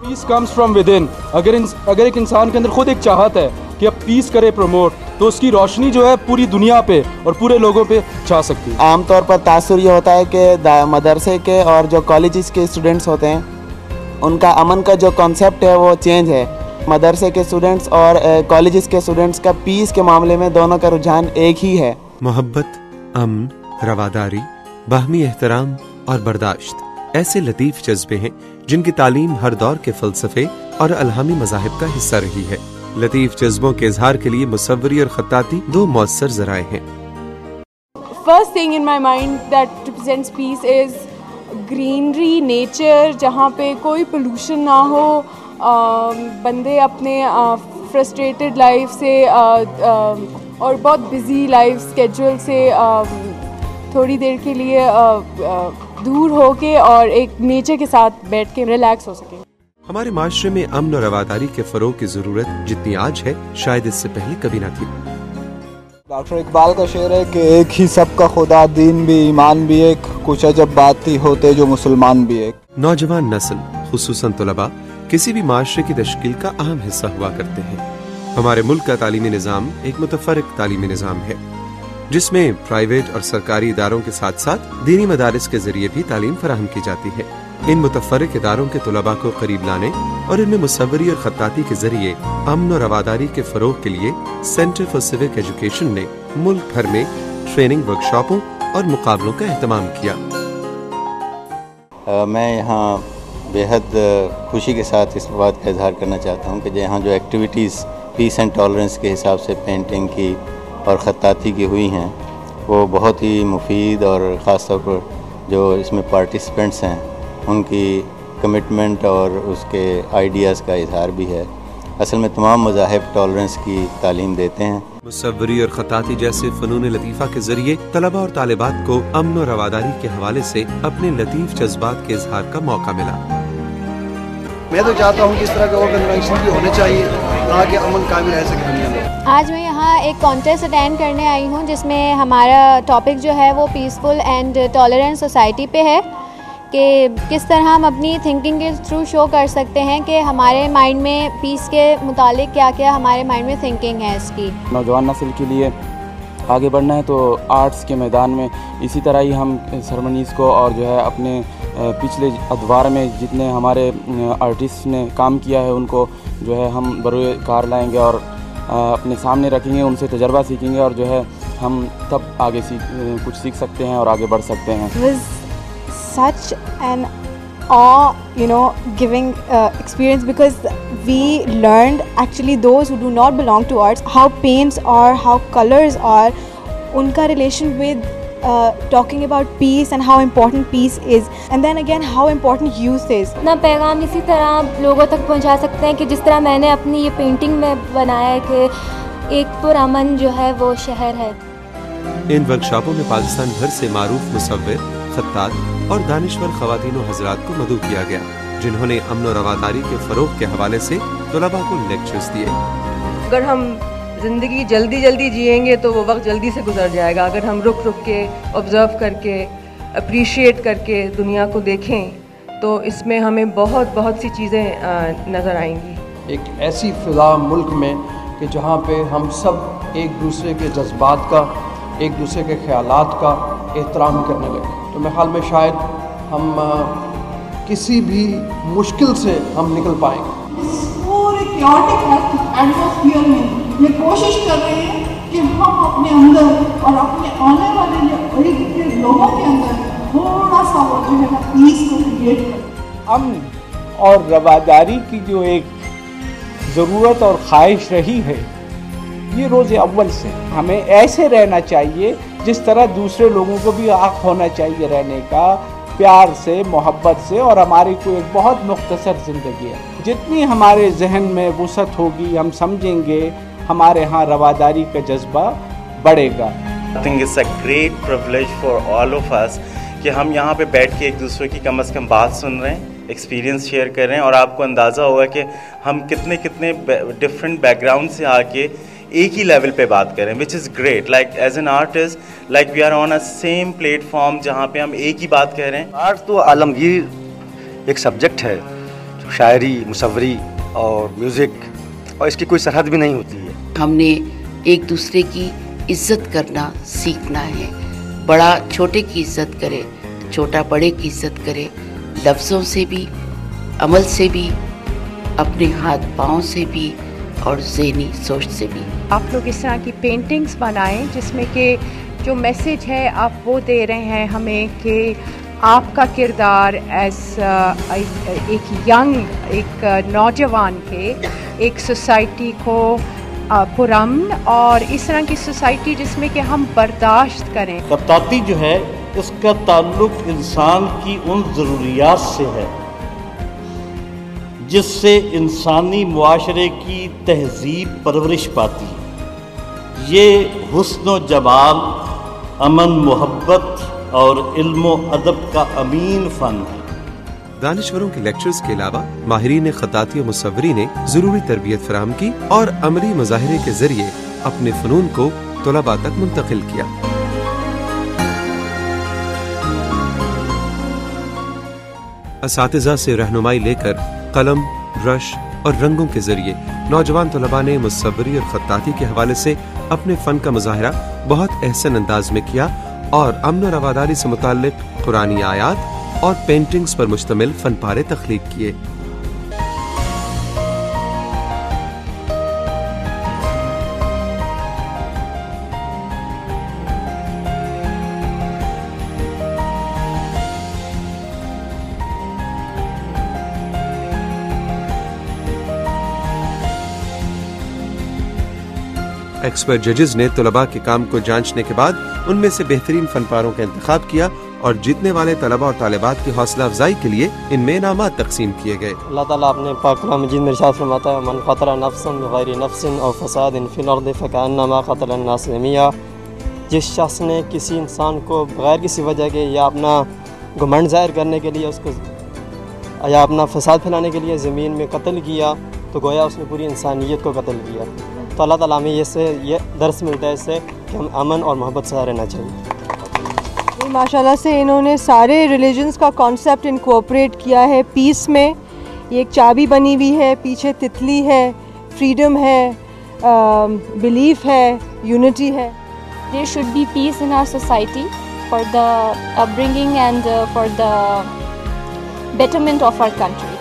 Piece comes from within. अगर एक इंसान के अंदर खुद एक चाहत है कि अब पीस करे प्रमोट, तो उसकी रोशनी जो है पूरी दुनिया पे और पूरे लोगों पे छा सकती है। आमतौर पर तासुर ये होता है कि मदरसे के और जो कॉलेजेस के स्टूडेंट्स होते हैं उनका अमन का जो कॉन्सेप्ट है वो चेंज है। मदरसे के स्टूडेंट्स और कॉलेजेस के स्टूडेंट्स का पीस के मामले में दोनों का रुझान एक ही है। मोहब्बत, अमन, रवादारी, बाहमी एहतराम और बर्दाश्त ऐसे लतीफ़ जज्बे हैं जिनकी तालीम हर दौर के फ़लसफ़े और अलहामी मज़ाहिब का हिस्सा रही है। लतीफ़ जज्बों के इजहार के लिए मुसव्वरी और ख़त्ताती दो मौसर ज़राए हैं। First thing in my mind that represents peace is greenery, nature, जहाँ पे कोई pollution ना हो, बंदे अपने frustrated life से और बहुत busy life schedule से थोड़ी देर के लिए दूर होके और एक नेचर के साथ बैठ के रिलैक्स हो सके। हमारे माशरे में अमन और रवादारी के फ़रोग़ की ज़रूरत जितनी आज है शायद इससे पहले कभी न थी। डॉक्टर इकबाल का शेर है कि एक ही सबका खुदा, दीन भी ईमान भी एक, कुछ अजब बात ही होते जो मुसलमान भी एक। नौजवान नस्ल खुसूसन तलबा किसी भी माशरे की तश्कील का अहम हिस्सा हुआ करते हैं। हमारे मुल्क का तालीमी निज़ाम एक मुतफ़र्रिक़ तालीमी निज़ाम है जिसमें प्राइवेट और सरकारी इदारों के साथ साथ दीनी मदारिस के जरिए भी तालीम फराहम की जाती है। इन मुतफ़र्रिक़ इदारों के तलबा को करीब लाने और इनमें मुसव्वरी और ख़त्ताती के जरिए अमन और रवादारी के फ़रोग़ के लिए सेंटर फॉर सिविक एजुकेशन ने मुल्क भर में ट्रेनिंग वर्कशॉपों और मुकाबलों का एहतमाम किया। मैं यहाँ बेहद खुशी के साथ इस बात का इजहार करना चाहता हूँ कि यहाँ जो एक्टिविटीज़ पीस एंड टॉलरेंस के हिसाब से पेंटिंग की और ख़त्ताती की हुई हैं वो बहुत ही मुफीद, और ख़ास तौर पर जो इसमें पार्टिसिपेंट्स हैं उनकी कमिटमेंट और उसके आइडियाज़ का इजहार भी है। असल में तमाम मज़ाहिब टॉलरेंस की तालीम देते हैं। मुसव्वरी और ख़त्ताती जैसे फ़नून लतीफ़ा के जरिए तलबा और तालिबात को अमन और रवादारी के हवाले से अपने लतीफ़ जज्बात के इजहार का मौका मिला। मैं तो चाहता हूँ कि इस तरह के ऑर्गेनाइजेशन भी होने चाहिए ताकि अमन कायम रह सके दुनिया में। आज मैं यहाँ एक कॉन्टेस्ट अटेंड करने आई हूँ जिसमें हमारा टॉपिक जो है वो पीसफुल एंड टॉलरेंट सोसाइटी पे है कि किस तरह हम अपनी थिंकिंग के थ्रू शो कर सकते हैं कि हमारे माइंड में पीस के मुतालिक क्या क्या हमारे माइंड में थिंकिंग है इसकी। नौजवान नस्ल के लिए आगे बढ़ना है तो आर्ट्स के मैदान में इसी तरह ही हम सरमनीज़ को और जो है अपने पिछले अदवार में जितने हमारे आर्टिस्ट ने काम किया है उनको जो है हम बरोए कार लाएंगे और अपने सामने रखेंगे, उनसे तजर्बा सीखेंगे और जो है हम तब आगे कुछ सीख सकते हैं और आगे बढ़ सकते हैं। Such an awe-giving experience because we learned actually those who do not belong to arts how paints are, how colors are, unka relation with talking about peace and how important peace is, and then again how important youth is. अपना पैगाम इसी तरह लोगों तक पहुंचा सकते हैं कि जिस तरह मैंने अपनी ये पेंटिंग में बनाया है कि एक पुरअमन जो है वो शहर है। इन वर्कशॉपों में पाकिस्तान भर से मारूफ मुसव्विर, खत्तात और दानिश्वर ख़वातीन व हज़रात को मदऊ किया गया जिन्होंने अमन और रवादारी के फ़रोग़ के हवाले से तलबा को लेक्चर्स दिए। अगर हम ज़िंदगी जल्दी जल्दी जिएंगे तो वो वक्त जल्दी से गुजर जाएगा। अगर हम रुक रुक के ऑब्ज़र्व करके अप्रिशिएट करके दुनिया को देखें तो इसमें हमें बहुत सी चीज़ें नज़र आएंगी। एक ऐसी फ़िज़ा मुल्क में कि जहाँ पे हम सब एक दूसरे के जज्बात का, एक दूसरे के ख़यालात का एहतराम करने लगे तो मेरे ख्याल में शायद हम किसी भी मुश्किल से हम निकल पाएंगे। पूरे chaotic एटमॉस्फेयर में ये कोशिश कर रहे हैं कि हम अपने अंदर और अपने आने वाले के लोगों के अंदर थोड़ा सा वो जो है ना पीस को क्रिएट करें। अमन और रवादारी की जो एक ज़रूरत और ख्वाहिश रही है ये रोज़े अव्वल से हमें ऐसे रहना चाहिए जिस तरह दूसरे लोगों को भी हक़ होना चाहिए रहने का, प्यार से, मोहब्बत से, और हमारी कोई एक बहुत मुख्तसर ज़िंदगी है। जितनी हमारे जहन में वुसअत होगी हम समझेंगे हमारे यहाँ रवादारी का जज्बा बढ़ेगा। I think it's a great privilege for all of us कि हम यहाँ पे बैठ के एक दूसरे की कम से कम बात सुन रहे हैं, एक्सपीरियंस शेयर कर रहे हैं और आपको अंदाज़ा होगा कि हम कितने डिफरेंट बैकग्राउंड से आके एक ही लेवल पे बात करें, which is great. Like as an artist like we are on a same platform जहाँ पे हम एक ही बात कह रहे हैं। आर्ट तो आलमगीर एक सब्जेक्ट है शायरी, मुसव्वरी और म्यूज़िक, और इसकी कोई सरहद भी नहीं होती है। हमने एक दूसरे की इज्जत करना सीखना है। बड़ा छोटे की इज्जत करे, छोटा बड़े की इज्जत करे, लफ्ज़ों से भी, अमल से भी, अपने हाथ पाँव से भी और ज़हनी सोच से भी। आप लोग इस तरह की पेंटिंग्स बनाएं जिसमें कि जो मैसेज है आप वो दे रहे हैं हमें कि आपका किरदार एज एक यंग, एक नौजवान के एक सोसाइटी को पुरअमन और इस तरह की सोसाइटी जिसमें कि हम बर्दाश्त करें। खत्ताती जो है इसका ताल्लुक इंसान की उन ज़रूरियात से है जिससे इंसानी मुआशरे की तहजीब परवरिश पाती है। ये हुस्न जमाल, अमन, मोहब्बत और इल्म अदब का अमीन फ़न है। दानिश्वरों के लेक्चर्स के अलावा माहिरीन खत्ताती और मुसव्वरी ने ज़रूरी तरबियत फराहम की और अमली मुज़ाहिरे के ज़रिए अपने फ़नून को तुलबा तक मुंतकिल किया। असातिज़ा से रहनुमाई लेकर कलम, ब्रश और रंगों के ज़रिए नौजवान तुलबा ने मुसव्वरी और खत्ताती के हवाले से अपने फ़न का मुज़ाहिरा बहुत एहसन अंदाज में किया और अमन और रवादारी से मुताल्लिक कुरानी आयात और पेंटिंग्स पर मुश्तमिल फनपारे तख्लीक किए। एक्सपर्ट जजेस ने तुलबा के काम को जांचने के बाद उनमें से बेहतरीन फनपारों का इंतखाब किया और जीतने वाले तलबा और तालिबात की हौसला अफजाई के लिए इनमें इनामात तकसीम किए गए। अल्लाह ताला अपने पाक कलाम मजीद में इरशाद फरमाता है, मन क़तला नफ्सन बिग़ैरि नफ्सिन औ फ़सादिन फ़िल अर्दि फ़कअन्नमा क़तला अन्नास जमीआ। जिस शख्स ने किसी इंसान को बगैर किसी वजह के या अपना घमंड ज़ाहिर करने के लिए उसको या अपना फसाद फैलाने के लिए ज़मीन में कत्ल किया तो गोया उसने पूरी इंसानियत को कत्ल किया। तो अल्लाह ताला हमें ये दर्स मिलता है इससे कि हम अमन और मोहब्बत से रहना चाहिए। माशाल्लाह से इन्होंने सारे रिलीजन्स का कॉन्सेप्ट इनकॉर्पोरेट किया है पीस में। ये एक चाबी बनी हुई है, पीछे तितली है, फ्रीडम है, बिलीफ है, यूनिटी है। There should be peace in our society for the upbringing and for the betterment of our country.